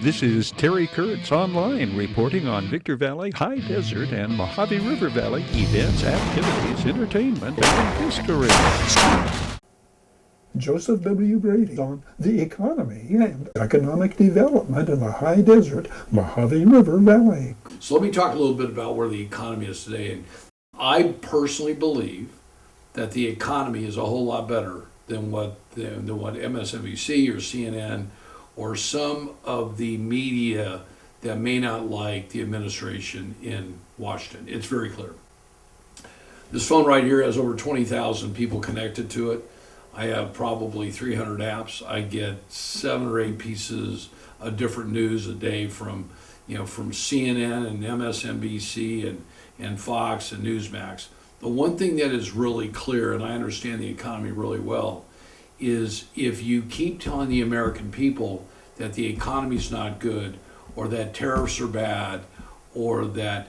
This is Terry Kurtz online reporting on Victor Valley, High Desert, and Mojave River Valley events, activities, entertainment, and history. Joseph W. Brady on the economy and economic development in the High Desert, Mojave River Valley. So let me talk a little bit about where the economy is today. And I personally believe that the economy is a whole lot better than what MSNBC or CNN or some of the media that may not like the administration in Washington. It's very clear. This phone right here has over 20,000 people connected to it. I have probably 300 apps. I get 7 or 8 pieces of different news a day from CNN and MSNBC and Fox and Newsmax. The one thing that is really clear, and I understand the economy really well, is if you keep telling the American people that the economy's not good, or that tariffs are bad, or that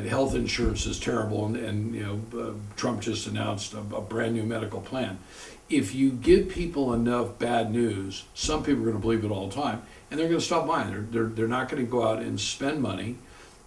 health insurance is terrible, and Trump just announced a brand new medical plan. If you give people enough bad news, some people are going to believe it all the time, and they're going to stop buying. They're not going to go out and spend money.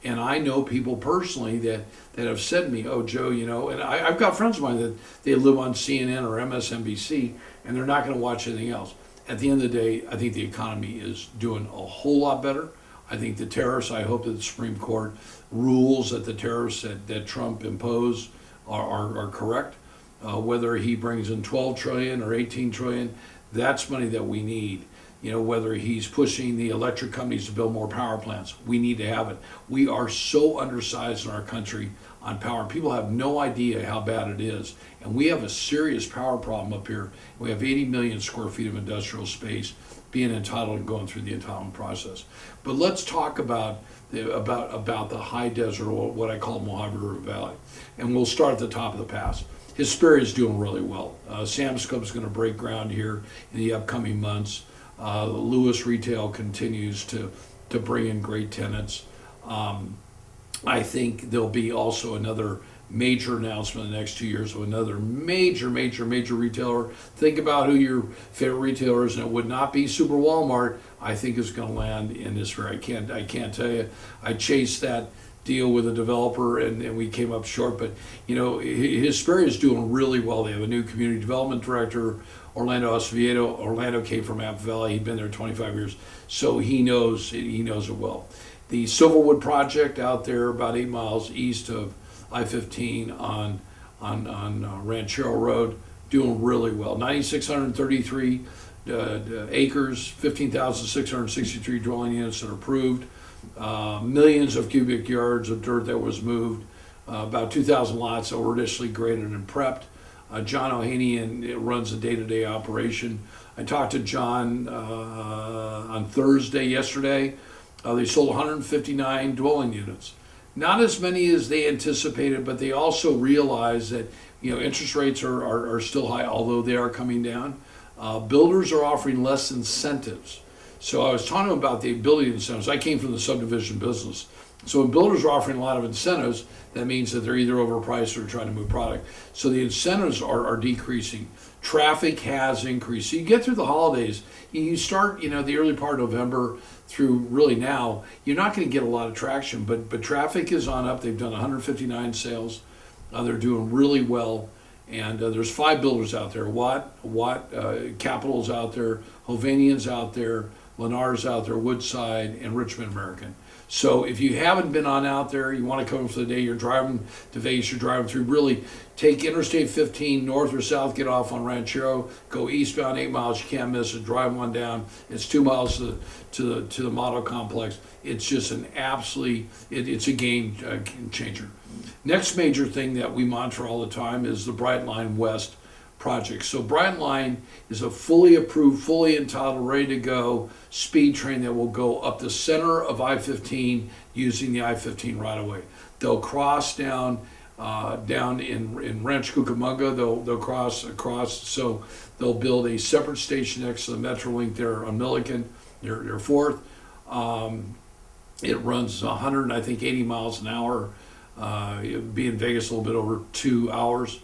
And I know people personally that have said to me, "Oh, Joe, and I've got friends of mine that they live on CNN or MSNBC, and they're not going to watch anything else." At the end of the day, I think the economy is doing a whole lot better. I think the tariffs, I hope that the Supreme Court rules that the tariffs that Trump imposed are correct. Whether he brings in 12 trillion or 18 trillion, that's money that we need. Whether he's pushing the electric companies to build more power plants, we need to have it. We are so undersized in our country on power. People have no idea how bad it is. And we have a serious power problem up here. We have 80 million square feet of industrial space being entitled and going through the entitlement process. But let's talk about the high desert, or what I call Mojave River Valley. And we'll start at the top of the pass. Hesperia is doing really well. Samscope is going to break ground here in the upcoming months. Lewis Retail continues to bring in great tenants. I think there'll be also another major announcement in the next 2 years of another major retailer. Think about who your favorite retailer is, and it would not be Super Walmart. I think is going to land in this area. I can't tell you. I chased that deal with a developer and we came up short, but Hesperia is doing really well. They have a new community development director, Orlando Acevedo. Orlando came from Apple Valley. He'd been there 25 years, so he knows it well. The Silverwood project out there about 8 miles east of I-15 on Ranchero Road, doing really well. 9,633 acres, 15,663 dwelling units that are approved, millions of cubic yards of dirt that was moved, about 2,000 lots that were initially graded and prepped. John O'Haney runs the day-to-day operation. I talked to John on yesterday. They sold 159 dwelling units. Not as many as they anticipated, but they also realize that interest rates are still high, although they are coming down. Builders are offering less incentives. So I was talking about the ability incentives. I came from the subdivision business. So when builders are offering a lot of incentives, that means that they're either overpriced or trying to move product. So the incentives are decreasing. Traffic has increased. So you get through the holidays, you start, the early part of November through really now, you're not going to get a lot of traction, but traffic is on up. They've done 159 sales. They're doing really well. And there's 5 builders out there. Watt Capital's out there, Hovanian's out there, Lennar's out there, Woodside, and Richmond American. So if you haven't been on out there, you want to come for the day, you're driving to Vegas, you're driving through, really take Interstate 15 north or south, get off on Ranchero, go eastbound 8 miles, you can't miss it, drive one down. It's 2 miles to the model complex. It's just it's a game changer. Next major thing that we monitor all the time is the Bright Line West project. So Bright Line is a fully approved, fully entitled, ready to go speed train that will go up the center of I-15 using the I-15 right away. They'll cross down in Ranch Cucamonga. They'll cross across. So they'll build a separate station next to the Metrolink there on Milliken, their 4th. It runs 180 miles an hour. It'll be in Vegas a little bit over 2 hours.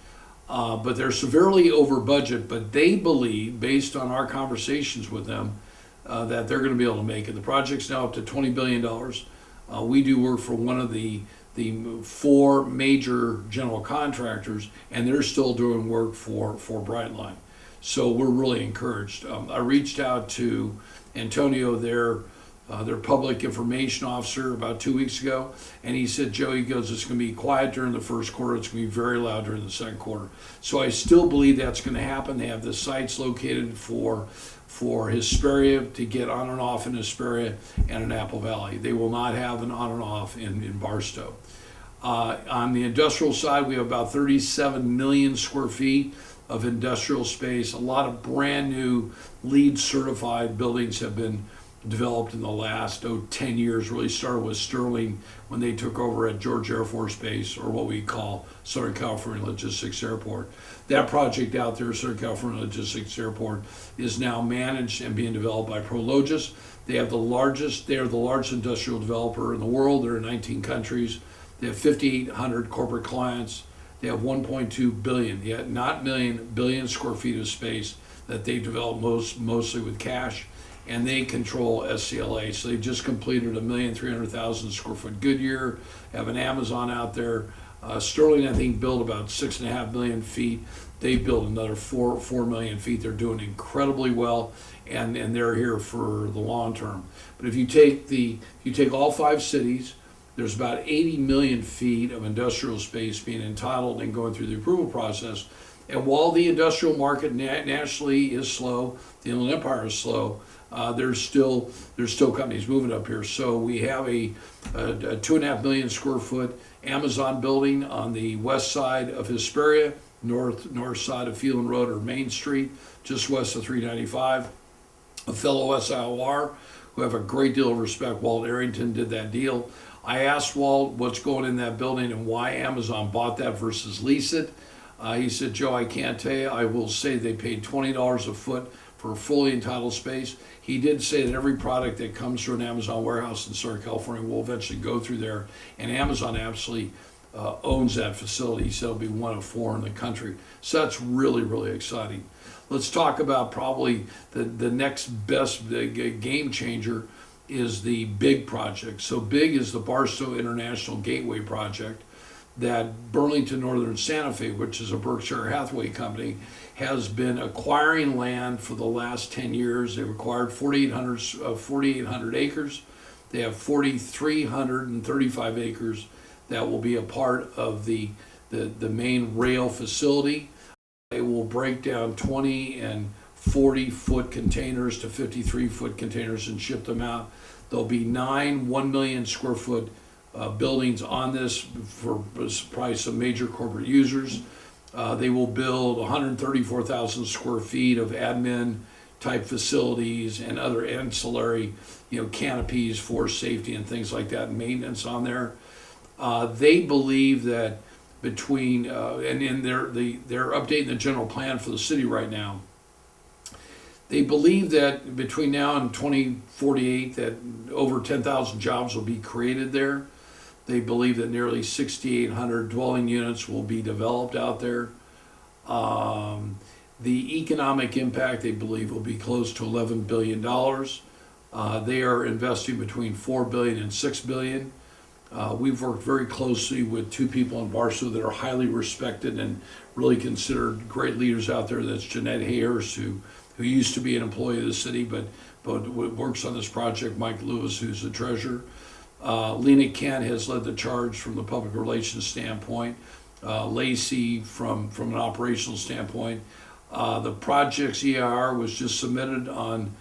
But they're severely over budget, but they believe, based on our conversations with them, that they're going to be able to make it. The project's now up to $20 billion. We do work for one of the four major general contractors, and they're still doing work for Brightline. So we're really encouraged. I reached out to Antonio, their public information officer, about 2 weeks ago, and he said, Joe, he goes, it's going to be quiet during the first quarter, it's going to be very loud during the second quarter. So I still believe that's going to happen. They have the sites located for Hesperia to get on and off in Hesperia and in Apple Valley. They will not have an on and off in Barstow. On the industrial side, we have about 37 million square feet of industrial space. A lot of brand new LEED certified buildings have been developed in the last 10 years. Really started with Sterling when they took over at George Air Force Base, or what we call Southern California Logistics Airport. That project out there, Southern California Logistics Airport, is now managed and being developed by Prologis. They are the largest industrial developer in the world. They're in 19 countries. They have 5,800 corporate clients. They have 1.2 billion, yet not billion square feet of space that they develop mostly with cash, and they control SCLA. So they just completed 1,300,000 square foot Goodyear, have an Amazon out there. Sterling, I think, built about 6.5 million feet. They built another 4 million feet. They're doing incredibly well, and they're here for the long term. But if you take all 5 cities, there's about 80 million feet of industrial space being entitled and going through the approval process. And while the industrial market nationally is slow, the Inland Empire is slow, there's still companies moving up here. So we have a 2.5 million square foot Amazon building on the west side of Hesperia, north side of Phelan Road or Main Street, just west of 395. A fellow SIOR who have a great deal of respect, Walt Arrington, did that deal. I asked Walt what's going in that building and why Amazon bought that versus lease it. He said, Joe, I can't tell you. I will say they paid $20 a foot for a fully entitled space. He did say that every product that comes through an Amazon warehouse in Southern California will eventually go through there, and Amazon absolutely owns that facility. He said it'll be one of 4 in the country. So that's really, really exciting. Let's talk about probably the next best game changer is the BIG project. So BIG is the Barstow International Gateway project that Burlington Northern Santa Fe, which is a Berkshire Hathaway company, has been acquiring land for the last 10 years. They've acquired 4,800 acres. They have 4,335 acres that will be a part of the main rail facility. It will break down 20 and 40-foot containers to 53-foot containers and ship them out. There'll be 9 1 million square foot buildings on this for probably some major corporate users. They will build 134,000 square feet of admin type facilities and other ancillary, canopies for safety and things like that, and maintenance on there. They believe that between and they're updating the general plan for the city right now. They believe that between now and 2048 that over 10,000 jobs will be created there. They believe that nearly 6,800 dwelling units will be developed out there. The economic impact, they believe, will be close to $11 billion. They are investing between $4 billion and $6 billion. We've worked very closely with 2 people in Barstow that are highly respected and really considered great leaders out there. That's Jeanette Hayers, who used to be an employee of the city, but works on this project, Mike Lewis, who's the treasurer. Lena Kent has led the charge from the public relations standpoint. Lacey from an operational standpoint. The project's EIR was just submitted on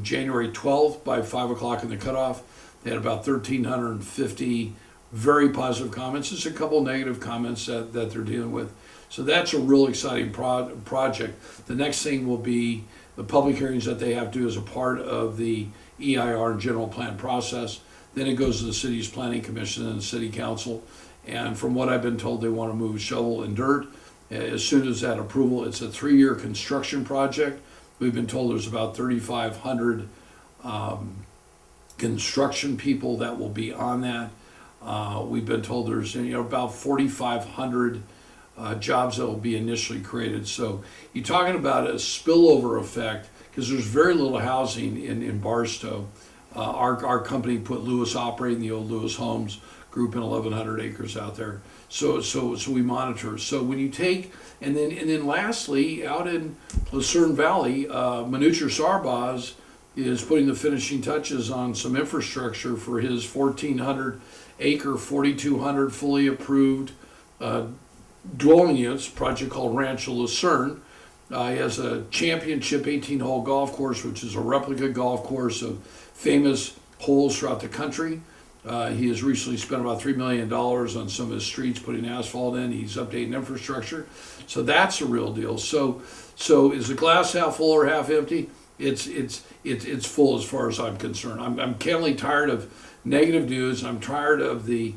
January 12th by 5 o'clock in the cutoff. They had about 1,350 very positive comments. Just a couple negative comments that they're dealing with. So that's a real exciting project. The next thing will be the public hearings that they have to do as a part of the EIR and general plan process. Then it goes to the city's planning commission and the city council. And from what I've been told, they want to move shovel and dirt. As soon as that approval, it's a 3-year construction project. We've been told there's about 3,500 construction people that will be on that. We've been told there's about 4,500 jobs that will be initially created. So you're talking about a spillover effect because there's very little housing in Barstow. Our company put Lewis operating, the old Lewis Homes group, in 1,100 acres out there. So we monitor. So when you take, and then lastly, out in Lucerne Valley, Manucher Sarbaz is putting the finishing touches on some infrastructure for his 1,400 acre, 4,200 fully approved dwelling units project called Rancho Lucerne. He has a championship 18-hole golf course, which is a replica golf course of famous holes throughout the country. He has recently spent about $3 million on some of his streets, putting asphalt in. He's updating infrastructure. So that's a real deal. So is the glass half full or half empty? It's full as far as I'm concerned. I'm cannily tired of negative news. I'm tired of the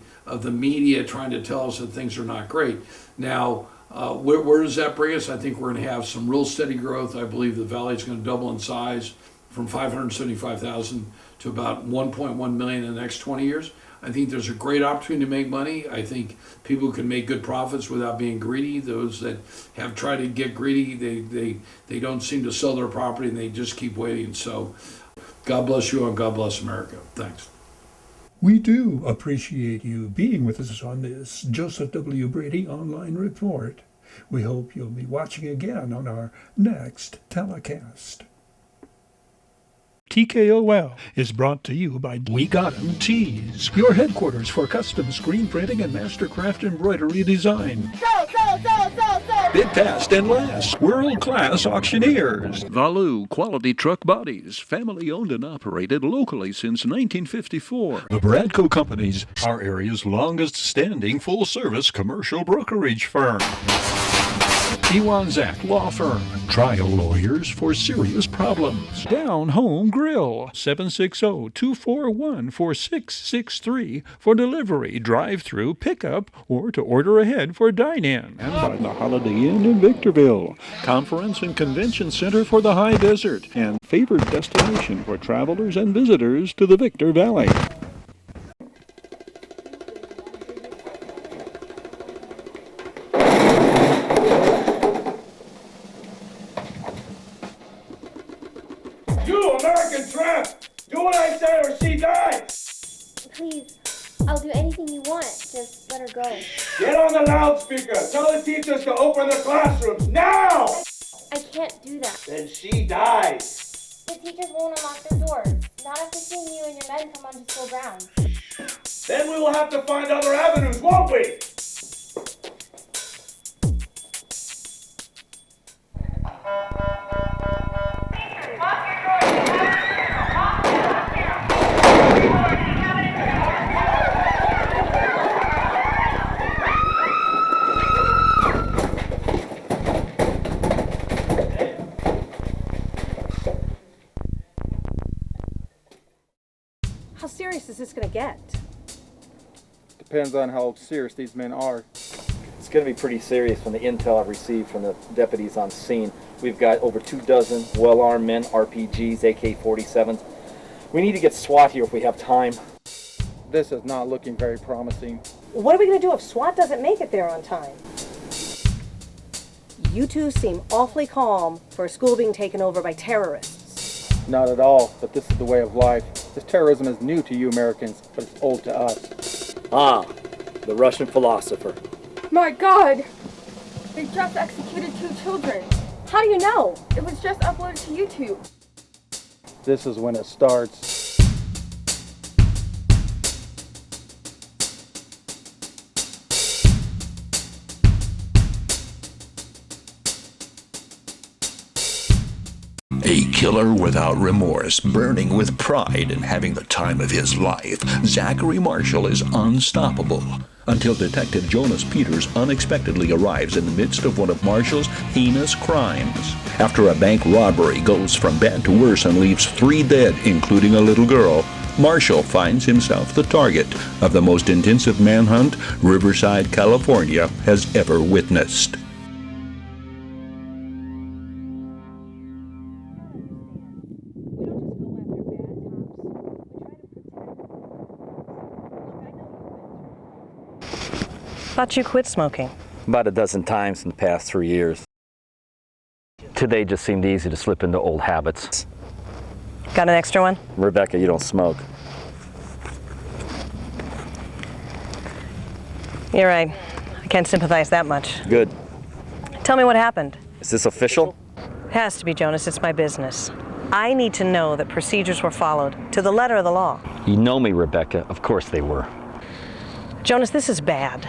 media trying to tell us that things are not great. Now, where does that bring us? I think we're going to have some real steady growth. I believe the valley is going to double in size from 575,000 to about 1.1 million in the next 20 years. I think there's a great opportunity to make money. I think people can make good profits without being greedy. Those that have tried to get greedy, they don't seem to sell their property, and they just keep waiting. So God bless you and God bless America. Thanks. We do appreciate you being with us on this Joseph W. Brady online report. We hope you'll be watching again on our next telecast. TKOL is brought to you by We Got 'em Tees, your headquarters for custom screen printing and mastercraft embroidery design. Bid fast and last, world-class auctioneers. Valu Quality Truck Bodies, family owned and operated locally since 1954. The Bradco Companies, our area's longest-standing full-service commercial brokerage firm. Iwanzak Law Firm, trial lawyers for serious problems. Down Home Grill, 760-241-4663 for delivery, drive-through, pickup, or to order ahead for dine-in. And by the Holiday Inn in Victorville, conference and convention center for the High Desert, and favored destination for travelers and visitors to the Victor Valley. American tramp! Do what I say or she dies! Please, I'll do anything you want. Just let her go. Get on the loudspeaker! Tell the teachers to open the classrooms now! I can't do that. Then she dies. The teachers won't unlock their doors. Not after seeing you and your men come onto school grounds. Then we will have to find other avenues, won't we? How serious is this going to get? Depends on how serious these men are. It's going to be pretty serious from the intel I've received from the deputies on scene. We've got over 24 well-armed men, RPGs, AK-47s. We need to get SWAT here if we have time. This is not looking very promising. What are we going to do if SWAT doesn't make it there on time? You two seem awfully calm for a school being taken over by terrorists. Not at all, but this is the way of life. This terrorism is new to you Americans, but it's old to us. Ah, the Russian philosopher. My God! They just executed 2 children. How do you know? It was just uploaded to YouTube. This is when it starts. A killer without remorse, burning with pride and having the time of his life, Zachary Marshall is unstoppable until Detective Jonas Peters unexpectedly arrives in the midst of one of Marshall's heinous crimes. After a bank robbery goes from bad to worse and leaves 3 dead, including a little girl, Marshall finds himself the target of the most intensive manhunt Riverside, California has ever witnessed. Thought you quit smoking. About a dozen times in the past 3 years. Today just seemed easy to slip into old habits. Got an extra one? Rebecca, you don't smoke. You're right. I can't sympathize that much. Good. Tell me what happened. Is this official? It has to be, Jonas. It's my business. I need to know that procedures were followed to the letter of the law. You know me, Rebecca. Of course they were. Jonas, this is bad.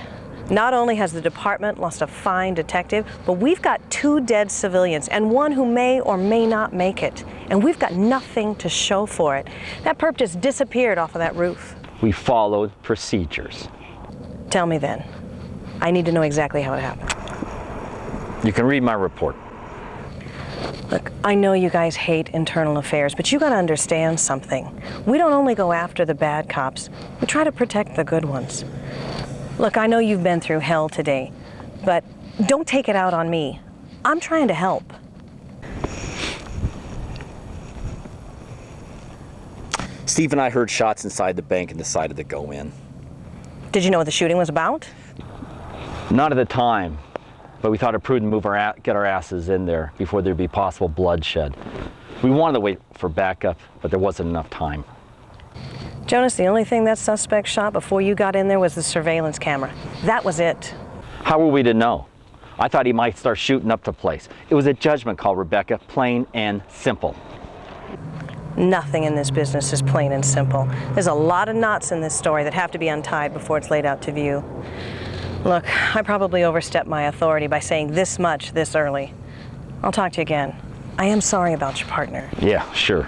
Not only has the department lost a fine detective, but we've got 2 dead civilians and one who may or may not make it. And we've got nothing to show for it. That perp just disappeared off of that roof. We followed procedures. Tell me then. I need to know exactly how it happened. You can read my report. Look, I know you guys hate internal affairs, but you gotta understand something. We don't only go after the bad cops, we try to protect the good ones. Look, I know you've been through hell today, but don't take it out on me. I'm trying to help. Steve and I heard shots inside the bank and decided to go in. Did you know what the shooting was about? Not at the time, but we thought it prudent to get our asses in there before there'd be possible bloodshed. We wanted to wait for backup, but there wasn't enough time. Jonas, the only thing that suspect shot before you got in there was the surveillance camera. That was it. How were we to know? I thought he might start shooting up the place. It was a judgment call, Rebecca, plain and simple. Nothing in this business is plain and simple. There's a lot of knots in this story that have to be untied before it's laid out to view. Look, I probably overstepped my authority by saying this much this early. I'll talk to you again. I am sorry about your partner. Yeah, sure.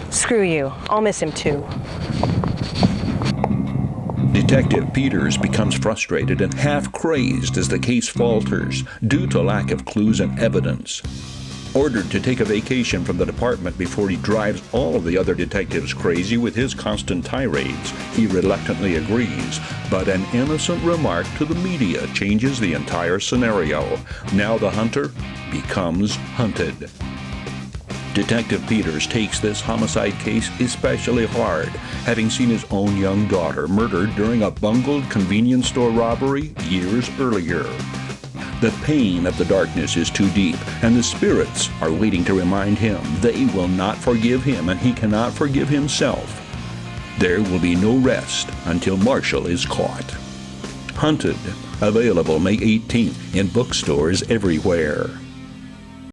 Screw you. I'll miss him too. Detective Peters becomes frustrated and half-crazed as the case falters due to lack of clues and evidence. Ordered to take a vacation from the department before he drives all the other detectives crazy with his constant tirades, he reluctantly agrees, but an innocent remark to the media changes the entire scenario. Now the hunter becomes hunted. Detective Peters takes this homicide case especially hard, having seen his own young daughter murdered during a bungled convenience store robbery years earlier. The pain of the darkness is too deep, and the spirits are waiting to remind him they will not forgive him, and he cannot forgive himself. There will be no rest until Marshall is caught. Hunted, available May 18th in bookstores everywhere.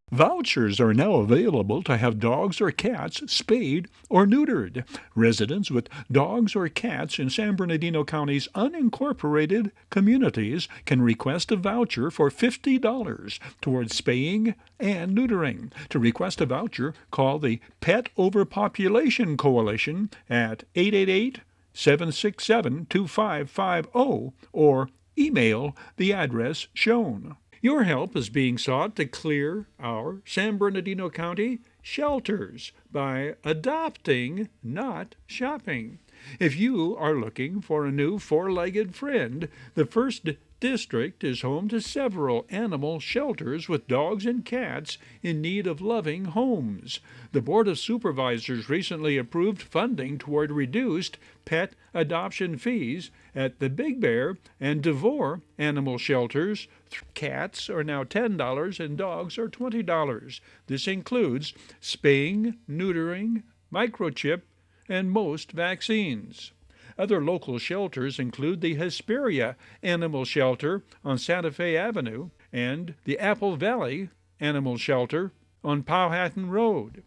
Vouchers are now available to have dogs or cats spayed or neutered. Residents with dogs or cats in San Bernardino County's unincorporated communities can request a voucher for $50 towards spaying and neutering. To request a voucher, call the Pet Overpopulation Coalition at 888-767-2550 or email the address shown. Your help is being sought to clear our San Bernardino County shelters by adopting, not shopping. If you are looking for a new four-legged friend, the First District is home to several animal shelters with dogs and cats in need of loving homes. The Board of Supervisors recently approved funding toward reduced pet adoption fees at the Big Bear and Devore animal shelters. Cats are now $10 and dogs are $20. This includes spaying, neutering, microchip, and most vaccines. Other local shelters include the Hesperia Animal Shelter on Santa Fe Avenue and the Apple Valley Animal Shelter on Powhatan Road.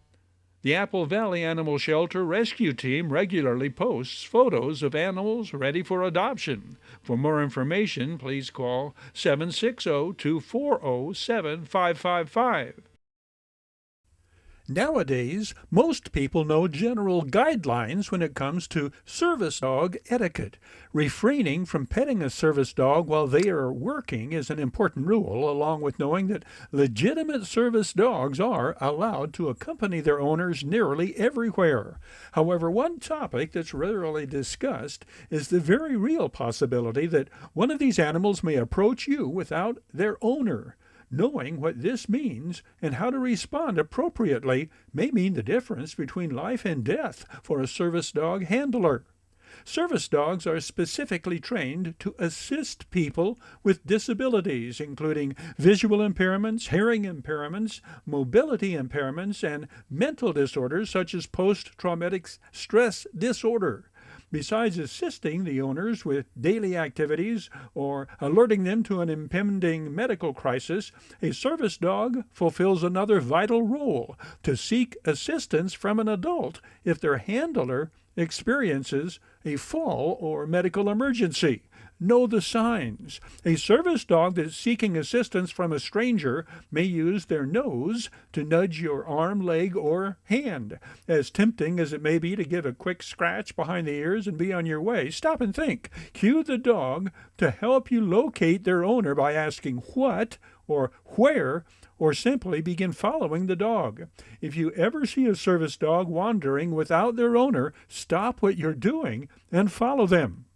The Apple Valley Animal Shelter Rescue Team regularly posts photos of animals ready for adoption. For more information, please call 760-240-7555. Nowadays, most people know general guidelines when it comes to service dog etiquette. Refraining from petting a service dog while they are working is an important rule, along with knowing that legitimate service dogs are allowed to accompany their owners nearly everywhere. However, one topic that's rarely discussed is the very real possibility that one of these animals may approach you without their owner. Knowing what this means and how to respond appropriately may mean the difference between life and death for a service dog handler. Service dogs are specifically trained to assist people with disabilities, including visual impairments, hearing impairments, mobility impairments, and mental disorders such as post-traumatic stress disorder. Besides assisting the owners with daily activities or alerting them to an impending medical crisis, a service dog fulfills another vital role: to seek assistance from an adult if their handler experiences a fall or medical emergency. Know the signs. A service dog that is seeking assistance from a stranger may use their nose to nudge your arm, leg, or hand. As tempting as it may be to give a quick scratch behind the ears and be on your way, stop and think. Cue the dog to help you locate their owner by asking what or where, or simply begin following the dog. If you ever see a service dog wandering without their owner, stop what you're doing and follow them.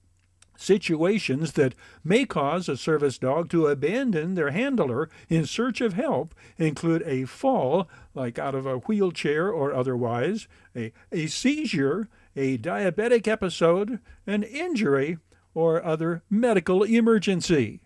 Situations that may cause a service dog to abandon their handler in search of help include a fall, like out of a wheelchair or otherwise, a seizure, a diabetic episode, an injury, or other medical emergency.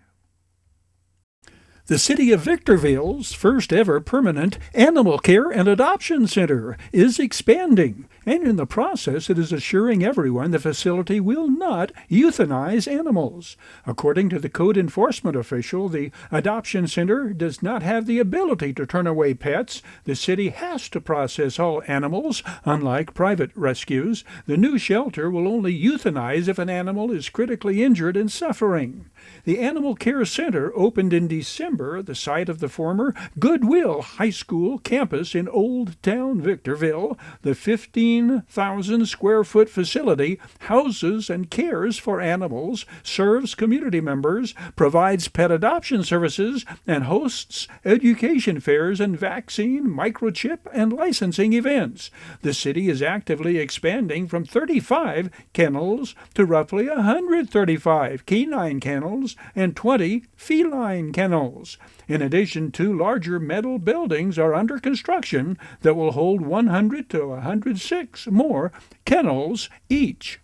The City of Victorville's first ever permanent animal care and adoption center is expanding, and in the process it is assuring everyone the facility will not euthanize animals. According to the code enforcement official, the adoption center does not have the ability to turn away pets. The city has to process all animals, unlike private rescues. The new shelter will only euthanize if an animal is critically injured and suffering. The Animal Care Center opened in December at the site of the former Goodwill High School campus in Old Town Victorville. The 15,000-square-foot facility houses and cares for animals, serves community members, provides pet adoption services, and hosts education fairs and vaccine, microchip, and licensing events. The city is actively expanding from 35 kennels to roughly 135 canine kennels and 20 feline kennels. In addition, 2 larger metal buildings are under construction that will hold 100 to 106 more kennels each.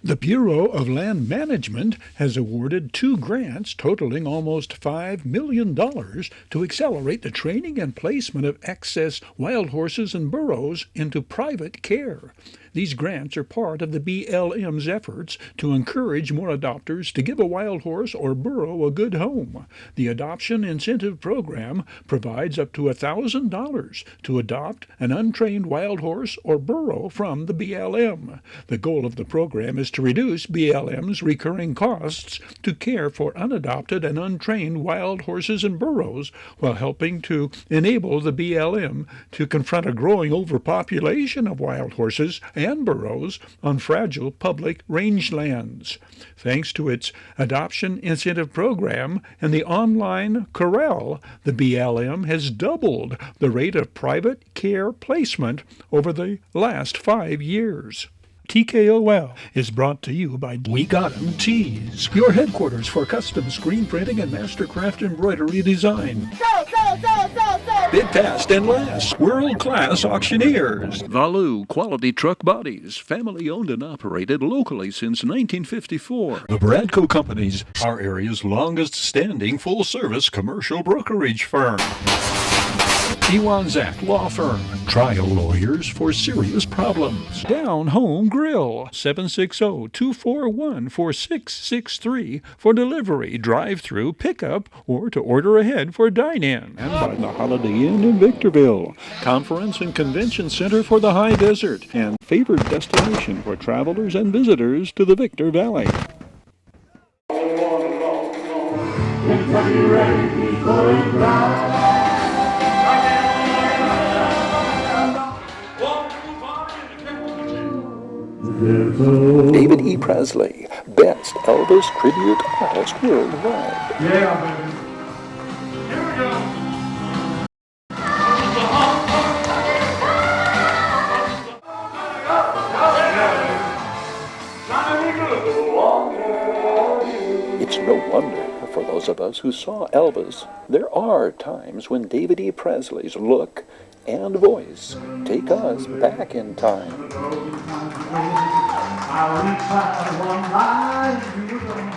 The Bureau of Land Management has awarded 2 grants totaling almost $5 million to accelerate the training and placement of excess wild horses and burros into private care. These grants are part of the BLM's efforts to encourage more adopters to give a wild horse or burro a good home. The Adoption Incentive Program provides up to $1,000 to adopt an untrained wild horse or burro from the BLM. The goal of the program is to reduce BLM's recurring costs to care for unadopted and untrained wild horses and burros, while helping to enable the BLM to confront a growing overpopulation of wild horses and burros on fragile public rangelands. Thanks to its Adoption Incentive Program and the online corral, the BLM has doubled the rate of private care placement over the last 5 years. TKOL is brought to you by We Got 'em Tees, your headquarters for custom screen printing and mastercraft embroidery design. Bid fast and last, world-class auctioneers. Valu Quality Truck Bodies, family owned and operated locally since 1954. The Bradco Companies, our area's longest-standing full-service commercial brokerage firm. Iwanzak Law Firm, trial lawyers for serious problems. Down Home Grill, 760-241-4663 for delivery, drive-through, pickup, or to order ahead for dine-in. And by the Holiday Inn in Victorville, conference and convention center for the High Desert, and favored destination for travelers and visitors to the Victor Valley. David E. Prezley, best Elvis tribute artist worldwide. Yeah, baby. Here we go. It's no wonder, for those of us who saw Elvis, there are times when David E. Prezley's look and voice take us back in time. reach out one night and you were gone.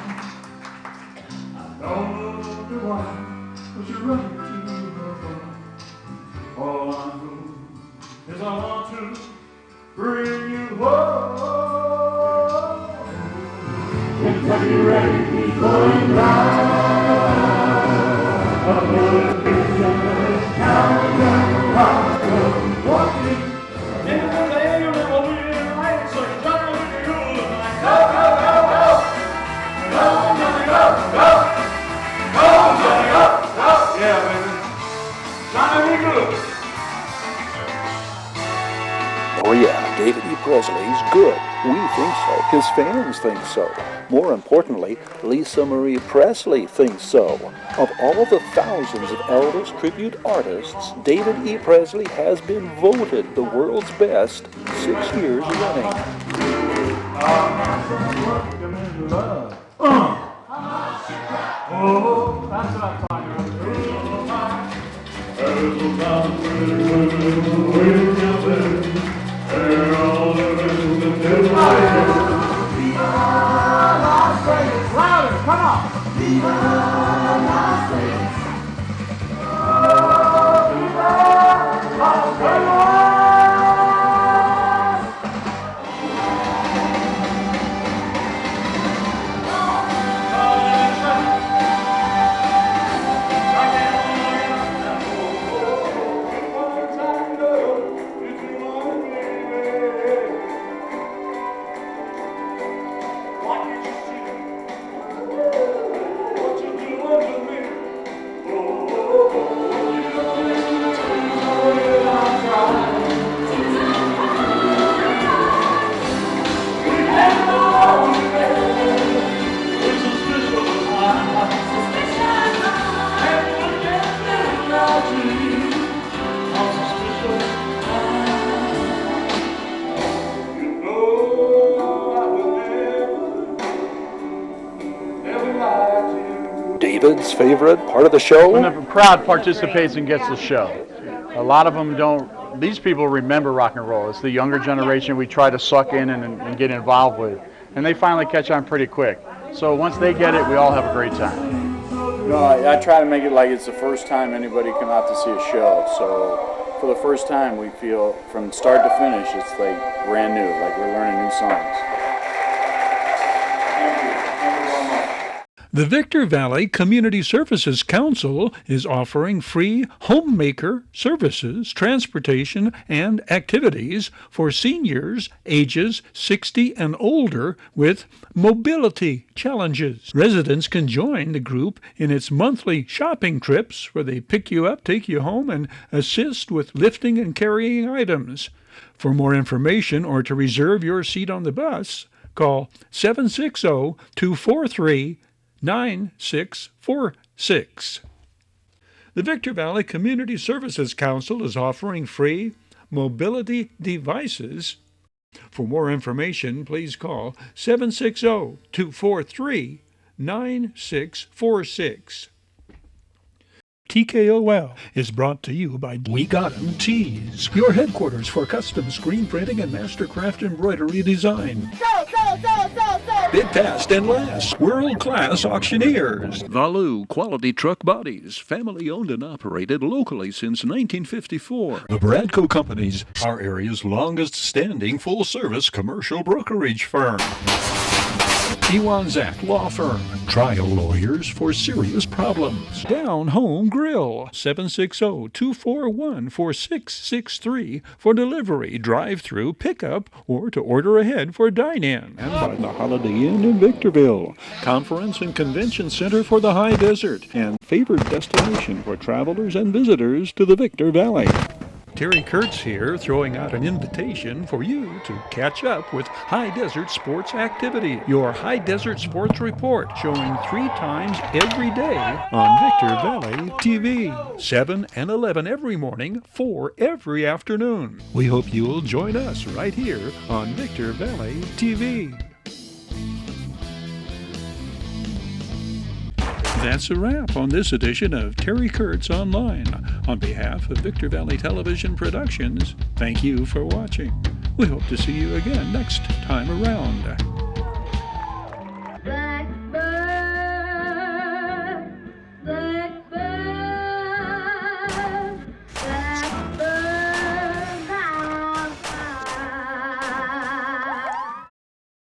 I don't know the one, but you're running to the front. All I know is I want to bring you home. Kentucky rain is going down. A little picture, countdown, rock, walking. In the day of the light, so Johnny, you like go, go, go, go. Go, Johnny, go, go. Go, Johnny, go, go. Yeah, baby. Johnny, we good. Oh yeah, David E. Prezley's good. We think so. His fans think so. More importantly, Lisa Marie Presley thinks so. Of all the thousands of Elvis tribute artists, David E. Prezley has been voted the world's best 6 years running. Oh, that's what I'm talking about. Louder, come on! Viva Las Vegas! Oh, Viva Las Vegas! David's favorite part of the show? When the crowd participates and gets the show. A lot of them don't, these people remember rock and roll. It's the younger generation we try to suck in and get involved with. And they finally catch on pretty quick. So once they get it, we all have a great time. No, I try to make it like it's the first time anybody come out to see a show. So for the first time, we feel from start to finish, it's like brand new, like we're learning new songs. The Victor Valley Community Services Council is offering free homemaker services, transportation, and activities for seniors ages 60 and older with mobility challenges. Residents can join the group in its monthly shopping trips where they pick you up, take you home, and assist with lifting and carrying items. For more information or to reserve your seat on the bus, call 760-243-9646. The Victor Valley Community Services Council is offering free mobility devices. For more information, please call 760-243-9646. TKOL is brought to you by We Got 'em Tees, your headquarters for custom screen printing and mastercraft embroidery design. Bid past and last, world-class auctioneers. Valu Quality Truck Bodies, family-owned and operated locally since 1954. The Bradco Companies, our area's longest-standing full-service commercial brokerage firm. Iwanzak Law Firm, trial lawyers for serious problems. Down Home Grill, 760-241-4663 for delivery, drive-through, pickup, or to order ahead for dine-in. And by the Holiday Inn in Victorville, Conference and Convention Center for the High Desert, and favored destination for travelers and visitors to the Victor Valley. Terry Kurtz here, throwing out an invitation for you to catch up with High Desert Sports Activity, your High Desert Sports Report, showing 3 times every day on Victor Valley TV, 7 and 11 every morning, 4 every afternoon. We hope you'll join us right here on Victor Valley TV. That's a wrap on this edition of Terry Kurtz Online. On behalf of Victor Valley Television Productions, thank you for watching. We hope to see you again next time around.